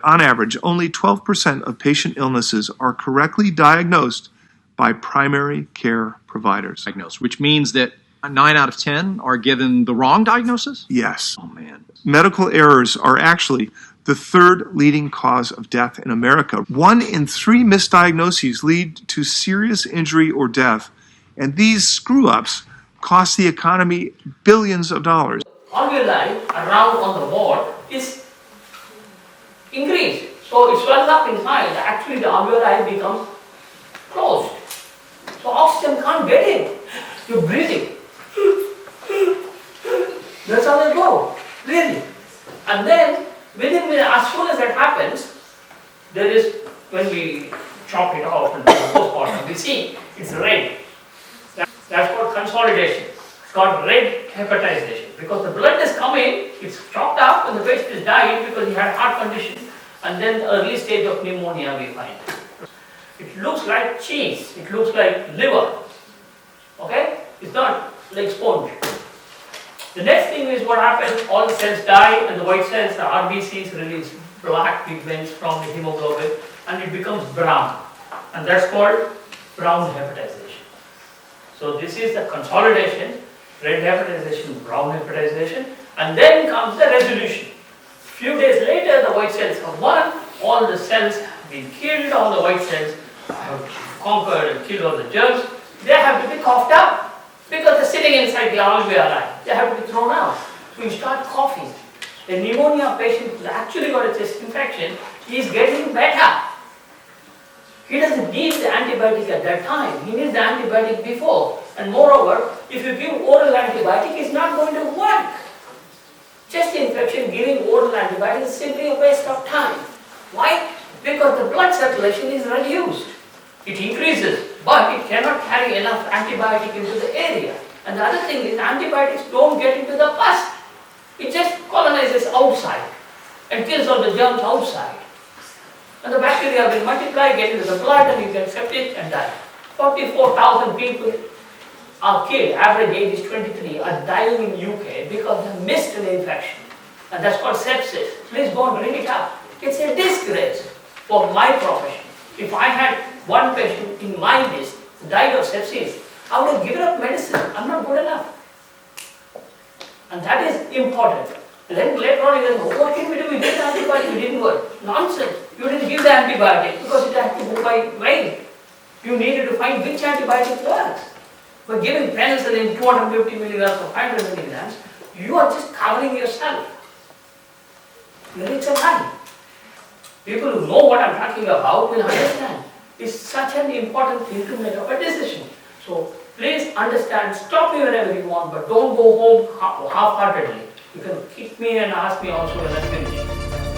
On average, only 12% of patient illnesses are correctly diagnosed by primary care providers. Which means that 9 out of 10 are given the wrong diagnosis? Yes. Oh, man. Medical errors are actually the third leading cause of death in America. 1 in 3 misdiagnoses lead to serious injury or death, and these screw-ups cost the economy billions of dollars. Alveoli around on the wall is increased. So it swells up inside. Actually, the alveoli becomes closed. So oxygen can't get in. You're breathing. That's how they go, really. And then, as soon as that happens, there is, when we chop it off and do the postmortem, we see it's red. That's called consolidation. It's called red hepatization. Because the blood is coming, it's chopped up, and the patient is dying because he had a heart condition, and then the early stage of pneumonia we find. It looks like cheese, it looks like liver. Okay? It's not like sponge. The next thing is what happens, all the cells die and the white cells, the RBCs, release black pigments from the hemoglobin and it becomes brown. And that's called brown hepatization. So this is the consolidation, red hepatization, brown hepatization, and then comes the resolution. Few days later the white cells have won, all the cells have been killed, all the white cells have conquered and killed all the germs. They have to be coughed up. Because they're sitting inside the alveoli, they have to be thrown out. So you start coughing. A pneumonia patient who's actually got a chest infection is getting better. He doesn't need the antibiotic at that time. He needs the antibiotic before. And moreover, if you give oral antibiotic, it's not going to work. Chest infection, giving oral antibiotic is simply a waste of time. Why? Because the blood circulation is reduced. It increases, but it cannot carry enough antibiotic into the area. And the other thing is antibiotics don't get into the pus. It just colonizes outside and kills all the germs outside. And the bacteria will multiply, get into the blood, and you get septic and die. 44,000 people are killed, average age is 23, are dying in UK because they missed an infection. And that's called sepsis. Please go and bring it up. It's a disgrace for my profession. If I had one patient in my list who died of sepsis, I would have given up medicine. I'm not good enough. And that is important. Then later on, you go, what can we do? We gave the antibiotic, it didn't work. Nonsense. You didn't give the antibiotic because it had to go by mail. You needed to find which antibiotic works. By giving penicillin 250 milligrams or 500 milligrams, you are just covering yourself. It's a lie. People who know what I'm talking about will understand. It's such an important thing to make up a decision. So please understand, stop me whenever you want, but don't go home half-heartedly. You can kick me and ask me also when I finish.